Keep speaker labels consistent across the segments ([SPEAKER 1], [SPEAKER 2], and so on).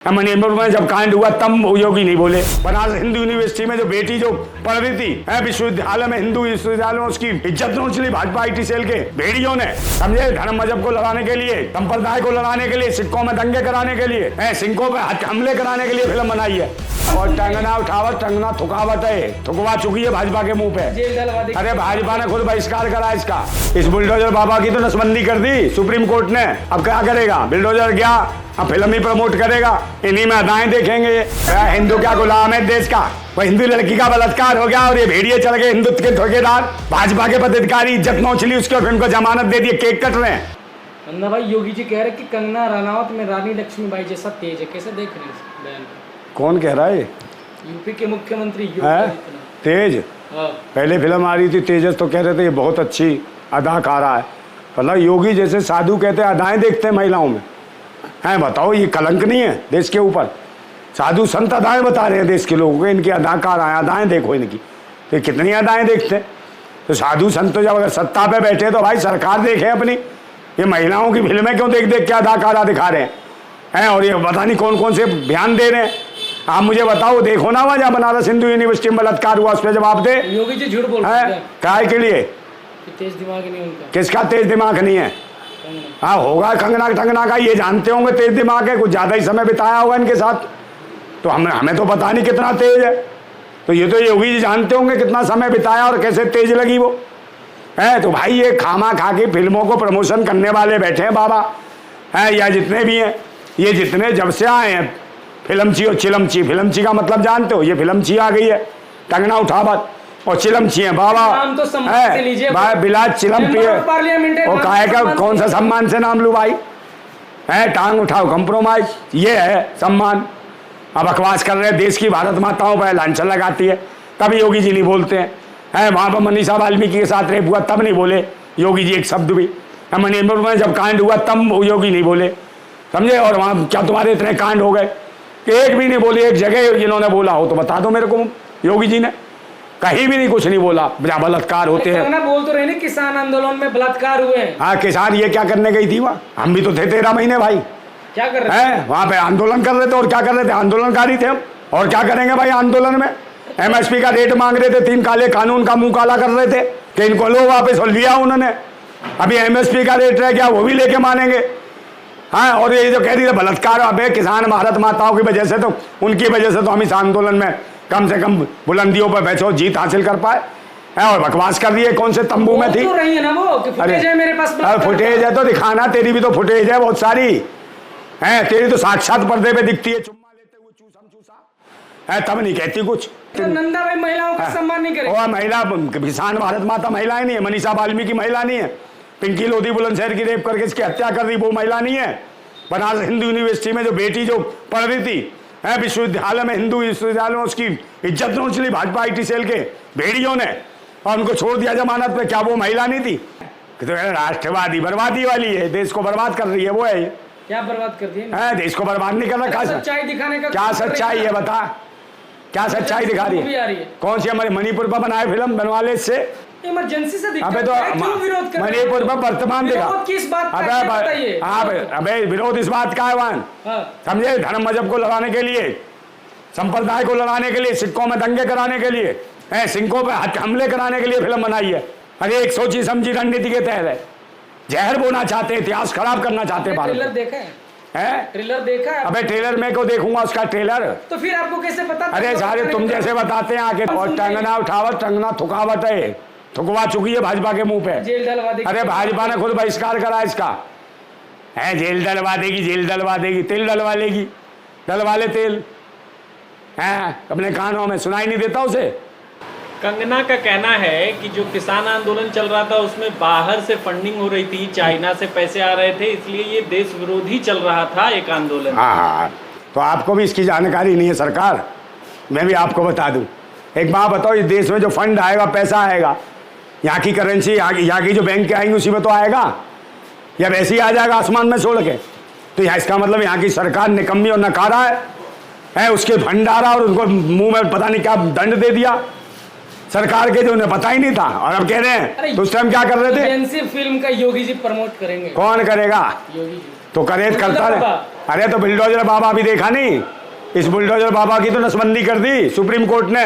[SPEAKER 1] मणिपुर में जब कांड हुआ तब योगी नहीं बोले। बनारस हिंदू यूनिवर्सिटी में जो बेटी जो पढ़ रही थी विश्वविद्यालय में, हिंदू विश्वविद्यालय में, उसकी इज्जत नोच ली भाजपा IT सेल के भेड़ियों ने, समझे। धर्म मजहब को लड़ाने के लिए, संप्रदाय को लड़ाने के लिए, सिक्कों में दंगे कराने के लिए, सिंकों पे हमले कराने के लिए फिल्म बनाई है। और टंगना उठावट, टंगना थुकावट है, थुकवा चुकी है भाजपा के मुंह पे। अरे भाजपा ने खुद बहिष्कार करा इसका। इस बुलडोजर बाबा की तो नसबंदी कर दी सुप्रीम कोर्ट ने। अब क्या करेगा? बुलडोजर गया, अब फिल्म ही प्रमोट करेगा, इन्हीं में अदाएं देखेंगे। हिंदू क्या गुलाम है देश का? वो हिंदू लड़की का बलात्कार हो गया और ये भेड़िए चल गए हिंदुत्व के ठेकेदार। भाजपा के पदाधिकारी इज्जत नोच ली उसके, फिर उनको जमानत दे दी, केक कट रहे हैं।
[SPEAKER 2] अन्ना भाई, योगी जी कह रहे कि कंगना रनावत में रानी लक्ष्मीबाई जैसा तेज है, कैसे देख रहे हैं इस बयान को?
[SPEAKER 1] कौन कह रहा है?
[SPEAKER 2] यूपी के मुख्यमंत्री
[SPEAKER 1] तेज। पहले फिल्म आ रही थी तेजस, तो कह रहे थे ये बहुत अच्छी अदाकारा है। मतलब योगी जैसे साधु कहते हैं अदाएं देखते हैं महिलाओं में, हैं? बताओ, ये कलंक नहीं है देश के ऊपर? साधु संत अदाएं बता रहे हैं देश के लोगों को, इनकी अदाकार आए, अदाएं देखो इनकी। तो कितनी अदाएं देखते हैं? तो साधु संत जब अगर सत्ता पे बैठे तो भाई सरकार देखे अपनी। ये महिलाओं की फिल्में क्यों देख देख के अदाकारा दिखा रहे हैं? और ये पता नहीं कौन कौन से बयान दे रहे हैं। आप मुझे बताओ, देखो ना वहाँ जहाँ बनारस हिंदू यूनिवर्सिटी में बलात्कार हुआ, उस पर जवाब दे।
[SPEAKER 2] योगी जी झूठ बोल रहे हैं
[SPEAKER 1] काय के लिए?
[SPEAKER 2] तेज दिमाग नहीं उनका।
[SPEAKER 1] किसका तेज दिमाग नहीं है? हाँ होगा कंगना टंगना का, ये जानते होंगे तेज दिमाग है, कुछ ज़्यादा ही समय बिताया होगा इनके साथ। तो हमें तो पता नहीं कितना तेज है। तो ये तो योगी जी जानते होंगे कितना समय बिताया और कैसे तेज लगी वो है। तो भाई ये खामा खा के फिल्मों को प्रमोशन करने वाले बैठे हैं बाबा, हैं या जितने भी हैं, ये जितने जब से आए हैं फिल्मची और चिलमची। फिल्मची का मतलब जानते हो? ये फिल्मची आ गई है, टंगना उठावत, और चिलमची है बाबा है बिलाज चिलम पिए। और काहे का कौन सा सम्मान से नाम लूँ भाई? है टांग उठाओ कंप्रोमाइज, ये है सम्मान। अब बकवास कर रहे हैं, देश की भारत माताओं पर लांछन लगाती है, तब योगी जी नहीं बोलते हैं। वहाँ पर मनीषा वाल्मीकि के साथ रेप हुआ तब नहीं बोले योगी जी एक शब्द भी। मणिपुर में जब कांड हुआ तब योगी नहीं बोले, समझे। और वहाँ क्या तुम्हारे इतने कांड हो गए कि एक भी नहीं बोले? एक जगह जिन्होंने बोला हो तो बता दो मेरे को। योगी जी ने कहीं भी नहीं, कुछ नहीं बोला जहाँ बलात्कार होते हैं।
[SPEAKER 2] बोल तो रहे ना किसान आंदोलन में बलात्कार हुए हैं।
[SPEAKER 1] हाँ, किसान ये क्या करने गई थी वहाँ? हम भी तो थे 13 महीने भाई।
[SPEAKER 2] क्या कर रहे हैं?
[SPEAKER 1] वहाँ पे आंदोलन कर रहे थे। और क्या कर रहे थे? आंदोलनकारी थे हम। और क्या करेंगे भाई आंदोलन में? MSP का रेट मांग रहे थे, 3 काले कानून का मुंह काला कर रहे थे कि इनको लो वापस, और लिया उन्होंने। अभी MSP का रेट रह गया, वो भी लेके मानेंगे। हाँ, और ये जो कह रही है बलात्कार, अब किसान भारत माताओं की वजह से, तो उनकी वजह से तो हम इस आंदोलन में कम से कम बुलंदियों पर बैठो, जीत हासिल कर पाए। और बकवास कर रही है, कौन से तंबू में थी?
[SPEAKER 2] तो रही है ना वो कि फुटेज है मेरे पास।
[SPEAKER 1] फुटेज है तो दिखाना, तेरी भी तो फुटेज है बहुत सारी है। तेरी तो साक्षात पर्दे पे दिखती है, चुम्मा लेते हुए चूसम चूसा है, तब नहीं कहती कुछ।
[SPEAKER 2] तो नंदा भाई महिलाओं का सम्मान नहीं करे।
[SPEAKER 1] महिला किसान भारत माता महिलाएं नहीं है? मनीषा वाल्मीकि महिला नहीं है? पिंकी लोधी बुलंदशहर की रेप करके इसकी हत्या कर दी, वो महिला नहीं है? बनारस हिंदू यूनिवर्सिटी में जो बेटी जो पढ़ रही थी विश्वविद्यालय में, हिंदू विश्वविद्यालय में, उसकी इज्जत नोच ली भाजपा IT सेल के भेड़ियों ने, और उनको छोड़ दिया जमानत पे। क्या वो महिला नहीं थी? तो राष्ट्रवादी बर्बादी वाली है, देश को बर्बाद कर रही है वो है।
[SPEAKER 2] क्या बर्बाद कर दी है?
[SPEAKER 1] देश को बर्बाद नहीं कर रहा।
[SPEAKER 2] सच्चाई दिखाने का
[SPEAKER 1] क्या सच्चाई है बता? क्या सच्चाई दिखा रही है? कौन सी? हमारे मणिपुर पर बनाए फिल्म बनवा ले, इससे
[SPEAKER 2] इमरजेंसी से दिक्कत
[SPEAKER 1] है। तो
[SPEAKER 2] विरोध कर
[SPEAKER 1] मणिपुर में वर्तमान दिखा
[SPEAKER 2] किस बात का?
[SPEAKER 1] अबे विरोध इस बात का है वहां, समझे। धर्म मजहब को लड़ाने के लिए, संप्रदाय को लड़ाने के लिए, सिक्कों में दंगे कराने के लिए, सिंकों पे हमले कराने के लिए फिल्म बनाई है। अरे एक सोची समझी रणनीति के तहत है। जहर बोना चाहते हैं, इतिहास खराब करना चाहते हैं भारत।
[SPEAKER 2] ट्रेलर देखा है? ट्रेलर देखा है?
[SPEAKER 1] अबे ट्रेलर मैं को देखूंगा उसका ट्रेलर?
[SPEAKER 2] तो फिर आपको कैसे पता?
[SPEAKER 1] अरे सारे तुम जैसे बताते हैं आके। और टंगना उठावट, टंगना थुकावट है, थुकवा चुकी है भाजपा के मुंह पे।
[SPEAKER 2] जेल डलवा देगी।
[SPEAKER 1] अरे भाजपा ने खुद बहिष्कार करा इसका। है जेल डलवा देगी, जेल डलवा देगी, तेल डलवा लेगी, डलवा ले तेल। है अपने कानों में सुनाई नहीं देता उसे?
[SPEAKER 3] कंगना का कहना है कि जो किसान आंदोलन चल रहा था उसमें बाहर से फंडिंग हो रही थी, चाइना से पैसे आ रहे थे, इसलिए ये देश विरोधी चल रहा था एक आंदोलन।
[SPEAKER 1] हाँ, तो आपको भी इसकी जानकारी नहीं है सरकार? मैं भी आपको बता दूं। एक बात बताओ, इस देश में जो फंड आएगा, पैसा आएगा, यहाँ की करेंसी, यहाँ की जो बैंक के आएंगी उसी में तो आएगा, या वैसे ही आ जाएगा आसमान में छोड़ के? तो यहाँ इसका मतलब यहाँ की सरकार निकम्मी और नकारा है। उसके भंडारा और उनको मुंह में पता नहीं क्या दंड दे दिया सरकार के, जो उन्हें पता ही नहीं था। और अब कह रहे हैं तो उस टाइम क्या कर रहे थे?
[SPEAKER 2] फिल्म का योगी जी प्रमोट करेंगे।
[SPEAKER 1] कौन करेगा?
[SPEAKER 2] योगी जी।
[SPEAKER 1] तो करे करता
[SPEAKER 2] बुलडोजर
[SPEAKER 1] रहे।
[SPEAKER 2] बाबा।
[SPEAKER 1] अरे तो बुलडोजर बाबा अभी देखा नहीं, इस बुलडोजर बाबा की तो नसबंदी कर दी सुप्रीम कोर्ट ने।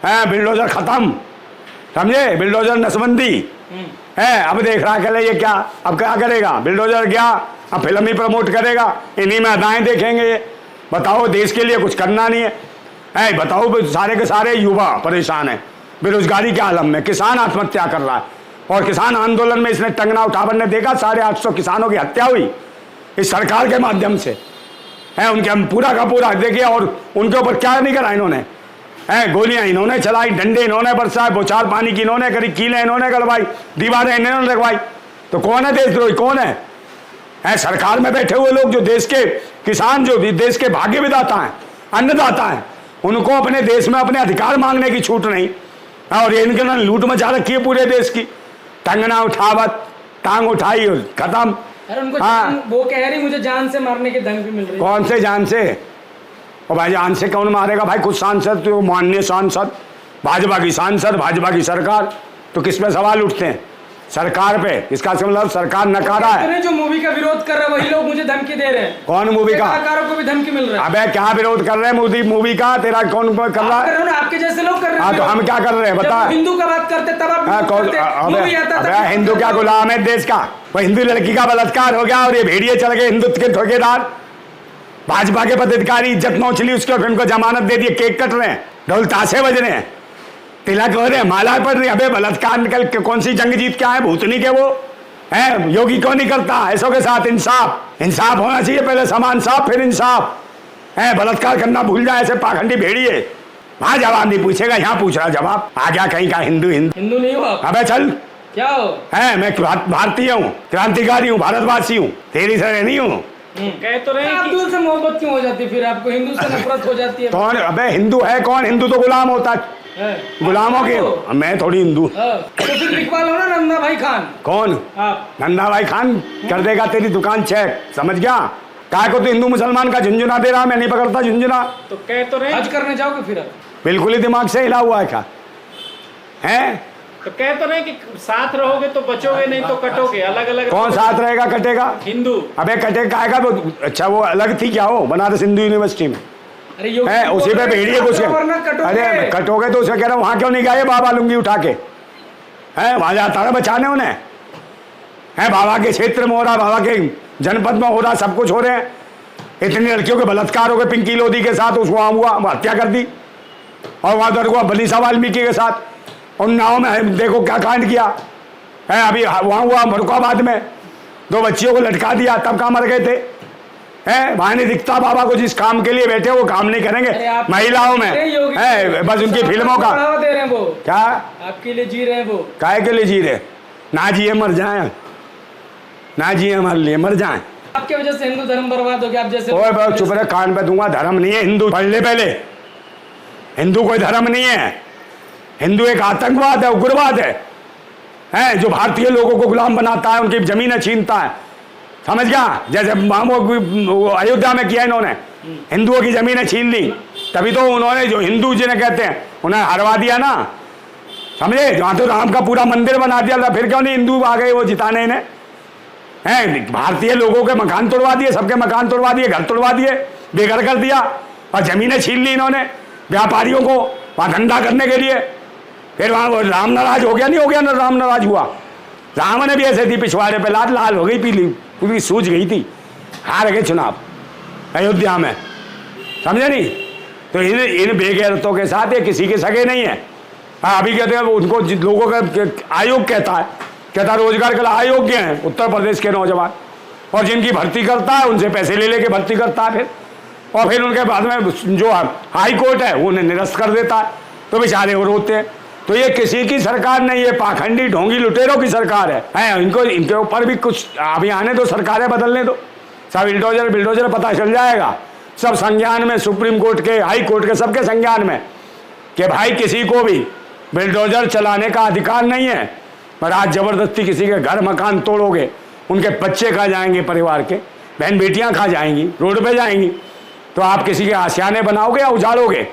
[SPEAKER 1] है बुलडोजर खत्म, समझे, बुलडोजर नसबंदी है। अब देख रहा है ये क्या, अब क्या करेगा, बुलडोजर गया, अब फिल्म ही प्रमोट करेगा, इन्हीं में अदाएं देखेंगे ये। बताओ, देश के लिए कुछ करना नहीं है। बताओ, सारे के सारे युवा परेशान है बेरोजगारी के आलम में, किसान आत्महत्या कर रहा है। और किसान आंदोलन में इसने टंगना उठावन ने देखा, 850 किसानों की हत्या हुई इस सरकार के माध्यम से। है उनके हम पूरा का पूरा देखिए, और उनके ऊपर क्या नहीं करा इन्होंने, है गोलियां इन्होंने चलाई, डंडे इन्होंने बरसाए, बौछार पानी की इन्होंने करी, कीलें इन्होंने गड़वाई, दीवारें इन्होंने लगवाई। तो कौन है देशद्रोही, कौन है? सरकार में बैठे हुए लोग जो देश के किसान, जो देश के भाग्य विधाता हैं, अन्नदाता हैं, उनको अपने देश में अपने अधिकार मांगने की छूट नहीं। और इनके ना लूट मचा रखी है पूरे देश की, टंगना उठावत, टांग उठाई और खत्म।
[SPEAKER 2] अरे उनको
[SPEAKER 1] हाँ।
[SPEAKER 2] वो कह रही मुझे जान से मारने की धमकी मिल रही है।
[SPEAKER 1] कौन से जान से? और भाई जान से कौन मारेगा भाई, खुद सांसद, तो माननीय सांसद, भाजपा की सांसद, भाजपा की सरकार, तो किस पे सवाल उठते हैं? सरकार पे। इसका मतलब सरकार नकारा है।
[SPEAKER 2] जो मूवी का विरोध कर रहे हैं वही लोग मुझे धमकी दे रहे हैं।
[SPEAKER 1] कौन मूवी का?
[SPEAKER 2] कलाकारों को भी धमकी मिल रहा है।
[SPEAKER 1] अबे क्या विरोध कर रहे हैं मूवी का? तेरा कौन कर रहा है?
[SPEAKER 2] आपके जैसे लोग कर रहे हैं।
[SPEAKER 1] हाँ, तो हम क्या कर रहे हैं बता?
[SPEAKER 2] हिंदू का बात करते तब आप
[SPEAKER 1] अबे हिंदू क्या गुलाम है देश का? वो हिंदू लड़की का बलात्कार हो गया और ये भेड़िए चल गए हिंदुत्व के ठेकेदार, भाजपा के पदाधिकारी, इज्जत नोच ली उसके, फिर उनको जमानत दे दी, केक कट रहे हैं, ढोल ताशे बज रहे हैं, तिलक हो रहे हैं, माला पड़ रही है। अबे बलात्कार निकल के कौन सी जंग जीत के आए भूतनी के वो है? योगी क्यों नहीं करता ऐसों के साथ इंसाफ? इंसाफ होना चाहिए, पहले समान साफ फिर इंसाफ। है बलात्कार करना भूल जाए ऐसे पाखंडी भेड़िए। वहां जवाब नहीं पूछेगा, यहाँ पूछ रहा जवाब। आ गया कहीं का हिंदू
[SPEAKER 2] हिंदू नहीं हो आप।
[SPEAKER 1] अबे चल,
[SPEAKER 2] क्या हो?
[SPEAKER 1] है मैं भारतीय हूँ, क्रांतिकारी हूँ, भारतवासी हूँ, तेरी तरह नहीं हूँ।
[SPEAKER 3] कह तो रहे हैं कि
[SPEAKER 2] अब्दुल से मोहब्बत क्यों हो जाती है फिर आपको? हिंदू से नफरत हो जाती है।
[SPEAKER 1] कौन? अबे हिंदू है कौन? हिंदू तो गुलाम होता है, गुलामों के। मैं थोड़ी हिंदू।
[SPEAKER 2] तो फिर लिखवा लो ना नंदा भाई खान।
[SPEAKER 1] कौन?
[SPEAKER 2] आप।
[SPEAKER 1] नंदा भाई खान कर देगा तेरी दुकान चेक, समझ गया? काय को तो हिंदू मुसलमान का झुंझुना दे रहा, मैं नहीं पकड़ता झुंझुना।
[SPEAKER 3] तो कह तो रहे
[SPEAKER 2] हज करने जाओगे फिर आप?
[SPEAKER 1] बिल्कुल ही दिमाग से हिला हुआ है क्या है?
[SPEAKER 3] तो कह तो रहे कि साथ रहोगे तो बचोगे, नहीं तो कटोगे। अलग अलग
[SPEAKER 1] कौन साथ रहेगा कटेगा?
[SPEAKER 3] हिंदू।
[SPEAKER 1] अबे कटेगा आएगा वो? अच्छा वो अलग थी क्या? वो बनारस हिंदू यूनिवर्सिटी में
[SPEAKER 2] अरे
[SPEAKER 1] है, उसी पे भेड़िए घुस गए। अरे कटोगे तो उसे कह रहा हूँ वहां क्यों नहीं गए बाबा लुंगी उठा के? है वहां जाता है बचाने उन्हें। है बाबा के क्षेत्र में हो रहा, बाबा के जनपद में हो रहा, सब कुछ हो रहे हैं। इतनी लड़कियों के बलात्कार हो गए पिंकी लोधी के साथ, उसको वहां हुआ हत्या कर दी। और वहां दर हुआ बनीसा वाल्मीकि के साथ, उन्नाव में देखो क्या कांड किया है। अभी वहां हुआ फरुखाबाद में, 2 बच्चियों को लटका दिया, तब कहाँ मर गए थे? है वहां नहीं दिखता बाबा को, जिस काम के लिए बैठे वो काम नहीं करेंगे महिलाओं में। है बस उनकी फिल्मों का
[SPEAKER 2] दे रहे हैं वो।
[SPEAKER 1] क्या
[SPEAKER 2] आपके लिए जी रहे हैं वो?
[SPEAKER 1] काय के लिए जी रहे? ना जिए मर जाए, ना जिए हमारे लिए मर जाए।
[SPEAKER 2] आपके वजह से हिंदू धर्म बर्बाद हो गया। आप जैसे
[SPEAKER 1] ओए चुप रहे, कान पे दूंगा। धर्म नहीं है हिंदू, पढ़ ले पहले। हिंदू कोई धर्म नहीं है, हिंदू एक आतंकवाद है, उग्रवाद है जो भारतीय लोगों को गुलाम बनाता है, उनकी जमीनें छीनता है, समझ गया? जैसे अयोध्या में किया इन्होंने, हिंदुओं की जमीनें छीन ली, तभी तो उन्होंने जो हिंदू जिन्हें कहते हैं उन्हें हरवा दिया ना, समझे? जहाँ तो राम का पूरा मंदिर बना दिया था, फिर क्यों नहीं हिंदू आ गए वो जिताने इन्हें? हैं भारतीय लोगों के मकान तोड़वा दिए, सबके मकान तोड़वा दिए, घर तोड़वा दिए, बेघर कर दिया, और जमीनें छीन ली इन्होंने व्यापारियों को वहाँ धंधा करने के लिए। फिर वहाँ राम नाराज हो गया, नहीं हो गया ना? राम नाराज हुआ, राम ने भी ऐसे थी पिछवाड़े पे लाल लाल हो गई, पीली पूरी सूझ गई थी, हार गए चुनाव अयोध्या में, समझे नहीं? तो इन बेगैरतों के साथ ये किसी के सगे नहीं है। अभी कहते हैं उनको लोगों का आयोग कहता रोजगार के लिए अयोग्य हैं उत्तर प्रदेश के नौजवान, और जिनकी भर्ती करता है उनसे पैसे ले लेके भर्ती करता है और फिर उनके बाद में जो हाई कोर्ट है वो उन्हें निरस्त कर देता है, तो बेचारे वो रोते हैं। तो ये किसी की सरकार नहीं, ये पाखंडी ढोंगी लुटेरों की सरकार है। इनके ऊपर भी कुछ अभी आने दो, सरकारें बदलने दो, सब बिल्डोजर पता चल जाएगा, सब संज्ञान में, सुप्रीम कोर्ट के, हाई कोर्ट के, सबके संज्ञान में कि भाई किसी को भी बिल्डोजर चलाने का अधिकार नहीं है। पर आज जबरदस्ती किसी के घर मकान तोड़ोगे, उनके बच्चे खा जाएंगे, परिवार के बहन बेटियां खा जाएंगी, रोड पे जाएंगी, तो आप किसी के आशियाने बनाओगे या उजाड़ोगे?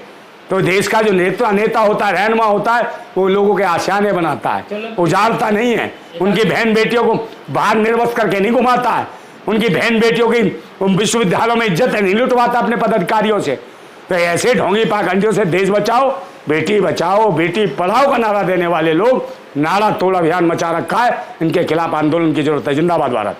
[SPEAKER 1] तो देश का जो नेता होता है, रहनुमा होता है, वो लोगों के आशियाने बनाता है, उजाड़ता नहीं है। उनकी बहन बेटियों को बाहर निर्वस्त करके नहीं घुमाता है, उनकी बहन बेटियों की विश्वविद्यालयों में इज्जत नहीं लुटवाता अपने पदाधिकारियों से। तो ऐसे ढोंगी पाखंडियों से देश बचाओ, बेटी पढ़ाओ का नारा देने वाले लोग नारा तोड़ अभियान मचा रखा है। इनके खिलाफ आंदोलन की जरूरत है। जिंदाबाद भारत।